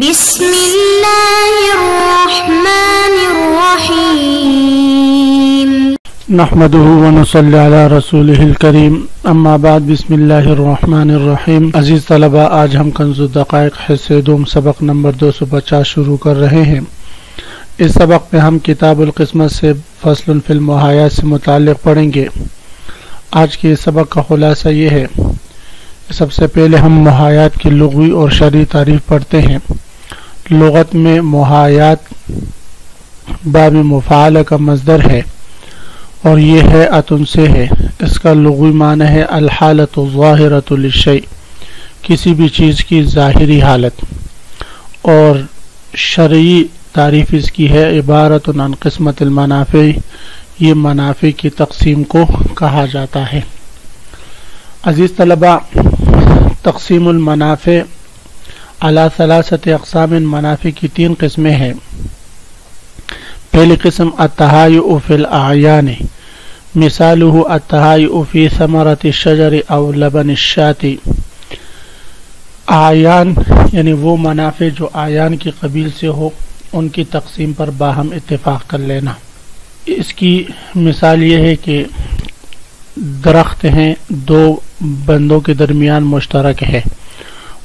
بسم اللہ الرحمن الرحیم نحمده ونصلی علی رسوله الکریم اما بعد بسم اللہ الرحمن الرحیم۔ عزیز طلبہ، آج ہم کنز الدقائق حصے دوم سبق نمبر 250 شروع کر رہے ہیں۔ اس سبق میں ہم کتاب القسمت سے فصل فی المحایات سے متعلق پڑھیں گے۔ آج کے سبق کا خلاصہ یہ ہے، سب سے پہلے ہم محایات کی لغوی اور شرعی تعریف پڑھتے ہیں۔ لغت میں محایات باب مفعول کا مصدر ہے اور یہ ہے اتن سے ہے۔ اس کا لغوی معنی ہے الحالۃ الظاہرۃ للشیء، کسی بھی چیز کی ظاہری حالت، اور شرعی تعریف اس کی ہے عبارت عن قسمت المنافع، یہ منافع کی تقسیم کو کہا جاتا ہے۔ عزیز طلبہ، تقسیم المنافع علی ثلاثۃ اقسام، منافع کی 3 قسمیں ہیں۔ پہلی قسم التہایؤ فی الاعیان، مثالہ التہایؤ فی ثمرۃ الشجر او لبن الشاۃ۔ اعیان یعنی وہ منافع جو اعیان کی قبیل سے ہو، ان کی تقسیم پر باہم اتفاق کر لینا۔ اس کی مثال یہ ہے کہ درخت ہیں، 2 بندوں کے درمیان مشترک ہے،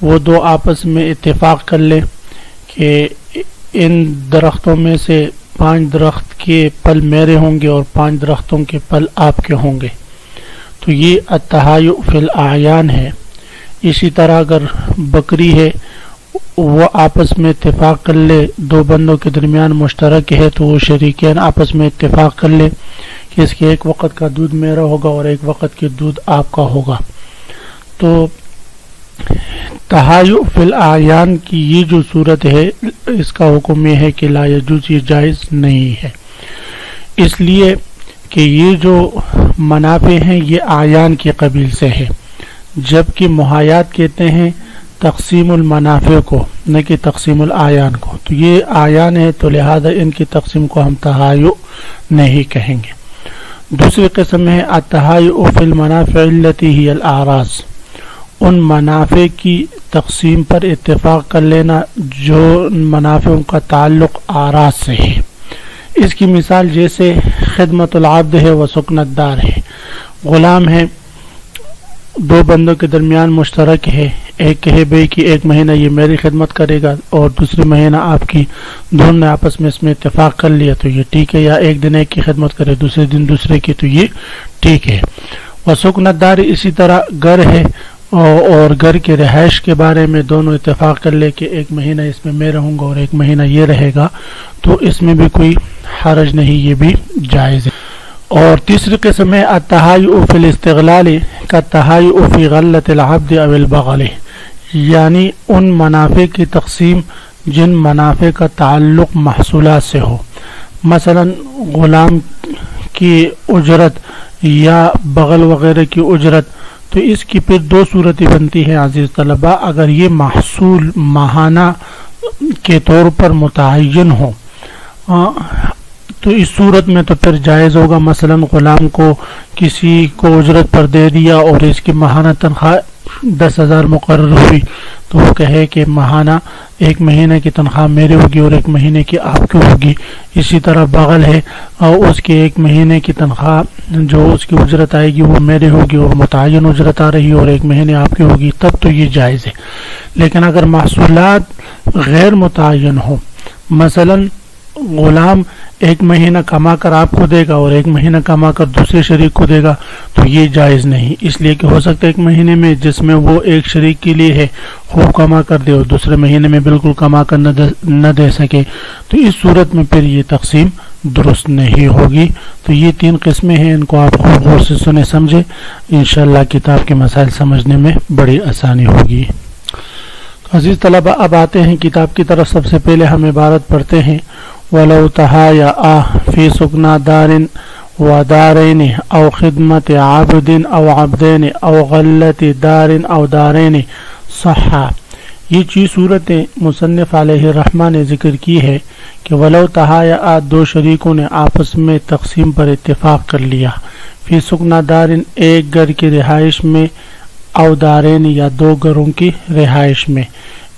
وہ 2 آپس میں اتفاق کر لیں کہ ان درختوں میں سے 5 درخت کے پل میرے ہوں گے اور 5 درختوں کے پل آپ کے ہوں گے، تو یہ التہایؤ فی الاعیان ہے۔ اسی طرح اگر بکری ہے، وہ آپس میں اتفاق کر لے، 2 بندوں کے درمیان مشترک ہے، تو وہ شریکین آپس میں اتفاق کر لے کہ اس کے ایک وقت کا دودھ میرا ہوگا اور ایک وقت کے دودھ آپ کا ہوگا۔ تو تہایؤ فی الاعیان کی یہ جو صورت ہے، اس کا حکم یہ ہے کہ لا یجوز، یہ جائز نہیں ہے، اس لیے کہ یہ جو منافع ہیں یہ اعیان کی قبیل سے ہے، جبکہ محایات کہتے ہیں تقسیم المنافع کو، نہ کہ تقسیم الاعیان کو۔ تو یہ اعیان ہے، تو لہذا ان کی تقسیم کو ہم تہایؤ نہیں کہیں گے۔ دوسری قسم ہے التہایؤ فی المنافع التی ہی الاعراض، ان منافع کی تقسیم پر اتفاق کر لینا جو منافعوں کا تعلق اعراض سے ہے۔ اس کی مثال جیسے خدمت العبد ہے و سکن الدار ہے، غلام ہے، 2 بندوں کے درمیان مشترک ہے، ایک کہے بھئی کہ 1 مہینہ یہ میری خدمت کرے گا اور دوسرے مہینہ آپ کی، دونوں نے آپس میں اس میں اتفاق کر لیا تو یہ ٹھیک ہے، یا ایک دن ایک کی خدمت کرے دوسرے دن دوسرے کی، تو یہ ٹھیک ہے۔ وسکن الدار، اسی طرح گھر ہے اور گھر کے رہائش کے بارے میں دونوں اتفاق کر لے کہ 1 مہینہ اس میں میں رہوں گا اور 1 مہینہ یہ رہے گا، تو اس میں بھی کوئی حرج نہیں، یہ بھی جائز ہے۔ اور تیسری قسم ہے التہایؤ فی الاستغلال کالتہایؤ فی غلۃ العبد او البغل، یعنی ان منافع کی تقسیم جن منافع کا تعلق محصولات سے ہو، مثلا غلام کی اجرت یا بغل وغیرہ کی اجرت، تو اس کی پھر 2 صورتیں بنتی ہیں عزیز طلبہ۔ اگر یہ محصول ماہانہ کے طور پر متعین ہو تو اس صورت میں تو پھر جائز ہوگا، مثلا غلام کو کسی کو اجرت پر دے دیا اور اس کی ماہانہ تنخواہ 10,000 مقرر ہوئی، تو وہ کہے کہ ماہانہ 1 مہینے کی تنخواہ میرے ہوگی اور 1 مہینے کی آپ کی ہوگی۔ اسی طرح بغل ہے اور اس کے 1 مہینے کی تنخواہ جو اس کی اجرت آئے گی وہ میرے ہوگی اور متعین اجرت آ رہی اور 1 مہینے آپ کی ہوگی، تب تو یہ جائز ہے۔ لیکن اگر محصولات غیر متعین ہوں، مثلا غلام 1 مہینہ کما کر آپ کو دے گا اور 1 مہینہ کما کر دوسرے شریک کو دے گا، تو یہ جائز نہیں، اس لیے کہ ہو سکتا ہے 1 مہینے میں جس میں وہ ایک شریک کے لیے ہے خوب کما کر دے اور دوسرے مہینے میں بالکل کما کر نہ دے سکے، تو اس صورت میں پھر یہ تقسیم درست نہیں ہوگی۔ تو یہ 3 قسمیں ہیں، ان کو آپ خوب غور سے سنے سمجھے، انشاءاللہ کتاب کے مسائل سمجھنے میں بڑی آسانی ہوگی۔ عزیز طلبہ، اب آتے ہیں کتاب کی طرف۔ سب سے پہلے ہم عبارت پڑھتے ہیں وَلَوْ تَهَايَعَا فِي سُكْنَى دَارٍ وَدَارَيْنِ أَوْ خِدْمَةِ عَبْدٍ أَوْ عَبْدَيْنِ أَوْ غَلَّةِ دَارٍ أَوْ دَارَيْنِ صَحَّ۔ یہ چیز صورتیں مصنف علیہ الرحمہ نے ذکر کی ہے کہ وَلَوْ تَهَايَعَا، 2 شریکوں نے آپس میں تقسیم پر اتفاق کر لیا، فی سُكْنَى دَارٍ، ایک گھر کی رہائش میں، او دارین، یا 2 گھروں کی رہائش میں،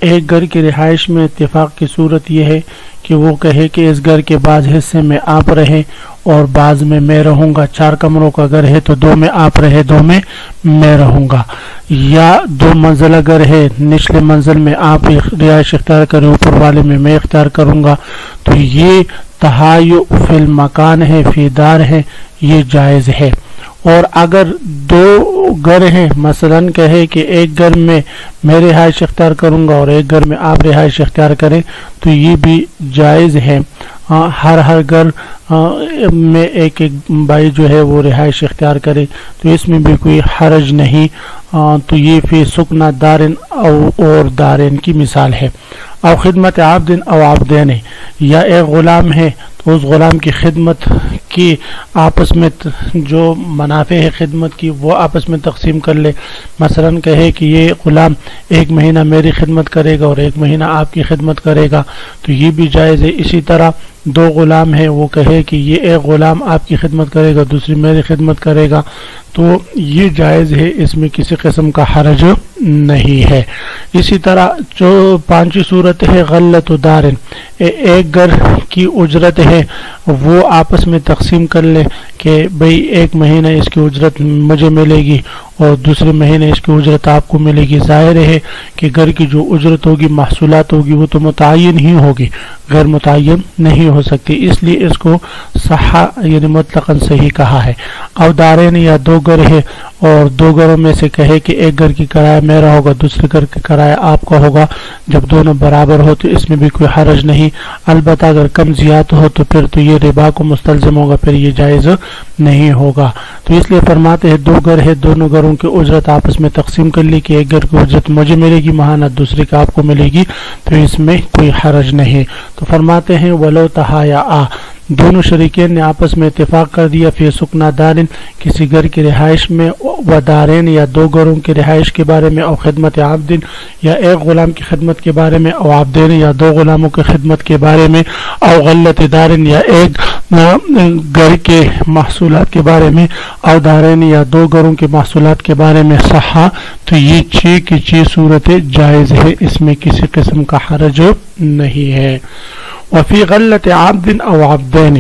ایک گھر کی رہائش میں اتفاق کی صورت یہ ہے کہ وہ کہے کہ اس گھر کے بعض حصے میں آپ رہیں اور بعض میں رہوں گا. 4 کمروں کا گھر ہے تو 2 میں آپ رہے 2 میں رہوں گا. یا 2 منزلہ گھر ہے, نچلے منزل میں آپ رہائش اختیار کریں, اوپر والے میں اختیار کروں گا. تو یہ تہایع فی المکان ہے, فی دار ہے, یہ جائز ہے. اور اگر 2 گھر ہیں, مثلا کہے کہ ایک گھر میں رہائش اختیار کروں گا اور ایک گھر میں آپ رہائش اختیار کریں, تو یہ بھی جائز ہے. ہر گھر میں ایک بھائی جو ہے وہ رہائش اختیار کرے, تو اس میں بھی کوئی حرج نہیں. تو یہ فی سکنا دارن اور دارن کی مثال ہے. او خدمت عبد او عبدین, یا ایک غلام ہے تو اس غلام کی خدمت کی آپس میں جو منافع ہے خدمت کی وہ آپس میں تقسیم کر لے. مثلا کہے کہ یہ غلام 1 مہینہ میری خدمت کرے گا اور 1 مہینہ آپ کی خدمت کرے گا, تو یہ بھی جائز ہے. اسی طرح 2 غلام ہیں, وہ کہے کہ یہ ایک غلام آپ کی خدمت کرے گا, دوسری میری خدمت کرے گا, تو یہ جائز ہے, اس میں کسی قسم کا حرج نہیں ہے. اسی طرح جو 5ویں صورت ہے غلۃ دارن, ایک گھر کی اجرت ہے وہ آپس میں تقسیم کر لے کہ بھئی 1 مہینہ اس کی اجرت مجھے ملے گی اور دوسرے مہینے اس کی اجرت آپ کو ملے گی. ظاہر ہے کہ گھر کی جو اجرت ہوگی, محصولات ہوگی, وہ تو متعین ہی ہوگی, غیر متعین نہیں ہو سکتی, اس لیے اس کو صحہ یعنی مطلقاً صحیح کہا ہے. او دارین, یا 2 گھر ہے اور 2 گھروں میں سے کہے کہ ایک گھر کی کرایہ میرا ہوگا, دوسرے گھر کی کرایہ آپ کا ہوگا. جب دونوں برابر ہو تو اس میں بھی کوئی حرج نہیں. البتہ اگر کم زیادہ ہو تو پھر تو یہ ربا کو مستلزم ہوگا, پھر یہ جائز نہیں ہوگا. تو اس لیے فرماتے ہیں 2 گھر ہے, دونوں گھروں کی اجرت آپس میں تقسیم کر لی کہ ایک گھر کی اجرت مجھے ملے گی ماہانہ, دوسرے کا آپ کو ملے گی, تو اس میں کوئی حرج نہیں. تو فرماتے ہیں ولو تہایا, دونوں شریکین نے آپس میں اتفاق کر دیا فی سکنا دارن, کسی گھر کی رہائش میں, و دارین, یا 2 گھروں کی رہائش کے بارے میں, او خدمت عبدن, یا ایک غلام کی خدمت کے بارے میں, او عبدین, یا 2 غلاموں کی خدمت کے بارے میں, او غلۃ دارن, یا ایک گھر کے محصولات کے بارے میں, او دارین, یا 2 گھروں کے محصولات کے بارے میں, صحا, تو یہ 6 کی 6 صورتیں جائز ہے, اس میں کسی قسم کا حرج نہیں ہے. وفی غلۃ عبد او عبدین.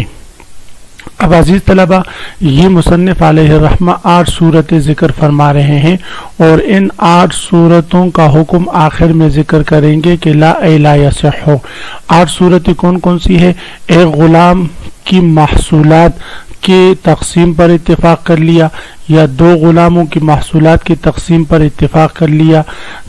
اب عزیز طلبہ, یہ مصنف علیہ الرحمہ 8 صورتیں ذکر فرما رہے ہیں, اور ان 8 صورتوں کا حکم آخر میں ذکر کریں گے کہ لا یصح. 8 صورتیں کون کون سی ہے؟ ایک غلام کی محصولات کی تقسیم پر اتفاق کر لیا, یا 2 غلاموں کی محصولات کی تقسیم پر اتفاق کر لیا.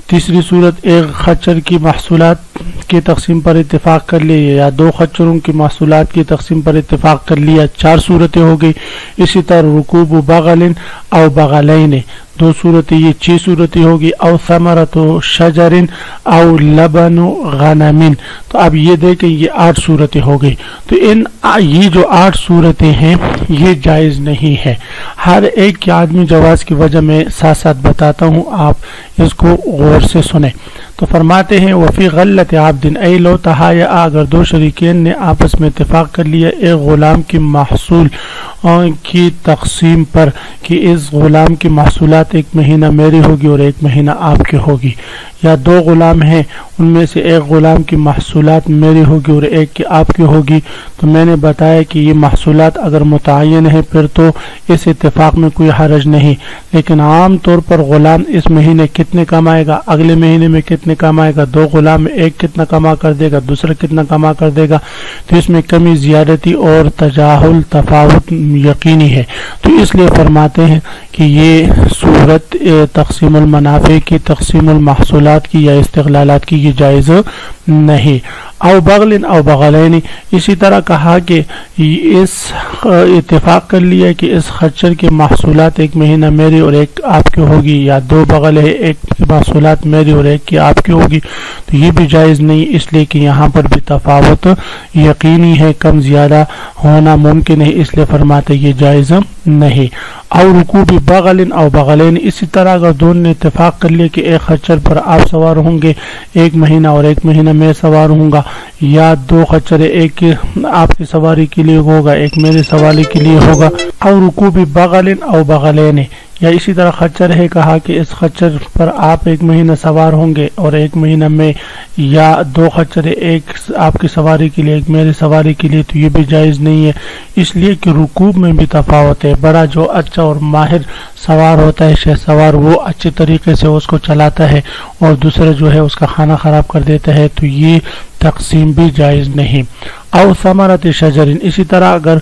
تیسری صورت ایک خچر کی محصولات کی تقسیم پر اتفاق کر لیا, یا 2 خچروں کی محصولات کی تقسیم پر اتفاق کر لیا. 4 صورتیں ہو گئی. اسی طرح رکوب بغل او بغلین, 2 صورتیں, یہ 6 صورتیں ہوگی. او ثمرۃ شجر او لبن غنم. تو اب یہ دیکھیں یہ 8 صورتیں ہو گئی. تو یہ جو 8 صورتیں ہیں یہ جائز نہیں ہے. ہر ایک کے آدمی جواز کی وجہ میں ساتھ ساتھ بتاتا ہوں, آپ اس کو غور سے سنیں. تو فرماتے ہیں وفی غلۃ عبد, ای لو تہایا, اگر 2 شریکین نے آپس میں اتفاق کر لیا ایک غلام کی محصول کی تقسیم پر کہ اس غلام کی محصولات 1 مہینہ میری ہوگی اور 1 مہینہ آپ کی ہوگی, یا 2 غلام ہیں ان میں سے ایک غلام کی محصولات میری ہوگی اور ایک کی آپ کی ہوگی. تو میں نے بتایا کہ یہ محصولات اگر متعین ہے پھر تو اس اتفاق میں کوئی حرج نہیں, لیکن عام طور پر غلام اس مہینے کتنے کمائے گا, اگلے مہینے میں کتنے کمائے گا, 2 غلام میں ایک کتنا کما کر دے گا, دوسرا کتنا کما کر دے گا, تو اس میں کمی زیادتی اور تجاہل تفاوت یقینی ہے. تو اس لیے فرماتے ہیں کہ یہ صورت تقسیم المنافع کی, تقسیم المحصولات کی یا استغلالات کی یہ جائز نہیں. او بغل او بغلین, اسی طرح کہا کہ اس اتفاق کر لیا کہ اس خچر کے محصولات 1 مہینہ میری اور 1 آپ کی ہوگی, یا 2 بغل ہے 1 کی محصولات میری اور 1 کی آپ کی ہوگی, تو یہ بھی جائز نہیں, اس لیے کہ یہاں پر بھی تفاوت یقینی ہے, کم زیادہ ہونا ممکن ہے, اس لیے فرماتے یہ جائز نہیں. او رکوب بغل او بغلین, اسی طرح اگر دونوں نے اتفاق کر لیا کہ ایک خچر پر آپ سوار ہوں گے 1 مہینہ اور 1 مہینہ میں سوار ہوں گا, یا 2 خچر, ایک آپ کی سواری کے لیے ہوگا 1 میرے سواری کے لیے ہوگا. او رکوب بغل او بغلین, یا اسی طرح خچر ہے، کہا کہ اس خچر پر آپ 1 مہینہ سوار ہوں گے اور 1 مہینہ میں، یا 2 خچر، ایک آپ کی سواری کے لیے ایک میری سواری کے لیے، تو یہ بھی جائز نہیں ہے، اس لیے کہ رکوب میں بھی تفاوت ہے۔ بڑا جو اچھا اور ماہر سوار ہوتا ہے، شہ سوار، وہ اچھے طریقے سے اس کو چلاتا ہے، اور دوسرا جو ہے اس کا کھانا خراب کر دیتا ہے، تو یہ تقسیم بھی جائز نہیں۔ او ثمرۃ شجر، اسی طرح اگر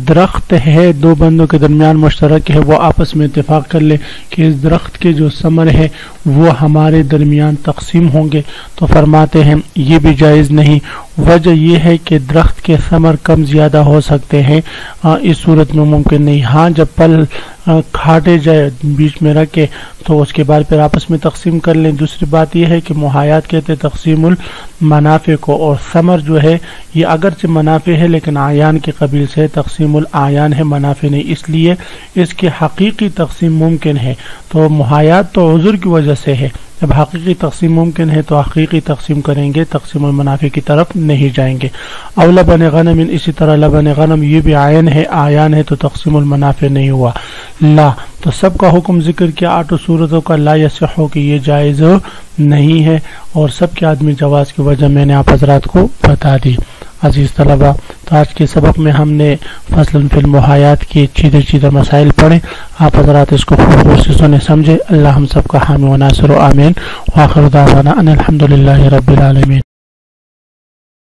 درخت ہے 2 بندوں کے درمیان مشترک ہے، وہ آپس میں اتفاق کر لے کہ اس درخت کے جو ثمر ہے وہ ہمارے درمیان تقسیم ہوں گے، تو فرماتے ہیں یہ بھی جائز نہیں۔ وجہ یہ ہے کہ درخت کے ثمر کم زیادہ ہو سکتے ہیں، اس صورت میں ممکن نہیں۔ ہاں جب پل کھاٹے جائے بیچ میں رکھے تو اس کے بعد پھر آپس میں تقسیم کر لیں۔ دوسری بات یہ ہے کہ محایات کہتے ہیں تقسیم المنافع کو، اور ثمر جو ہے یہ اگرچہ منافع ہے لیکن آیان کے قبیل سے تقسیم الآیان ہے، منافع نہیں، اس لیے اس کی حقیقی تقسیم ممکن ہے۔ تو محایات تو عذر کی وجہ سے ہے، جب حقیقی تقسیم ممکن ہے تو حقیقی تقسیم کریں گے، تقسیم المنافع کی طرف نہیں جائیں گے۔ او لبن غنم، اسی طرح لبن غنم یہ بھی عین ہے، آیان ہے، تو تقسیم المنافع نہیں ہوا۔ لا، تو سب کا حکم ذکر کیا 8 صورتوں کا، لا یصح کہ یہ جائز نہیں ہے، اور سب کے عدم جواز کی وجہ میں نے آپ حضرات کو بتا دی۔ عزیز طلبہ، تو آج کے سبق میں ہم نے فصل فی المحایات کی چیدہ مسائل پڑھے، آپ حضرات اس کو خوب سے سنے سمجھے۔ اللہ ہم سب کا حامی و ناصر و آمین، وآخر دعوانا ان الحمدللہ رب العالمین۔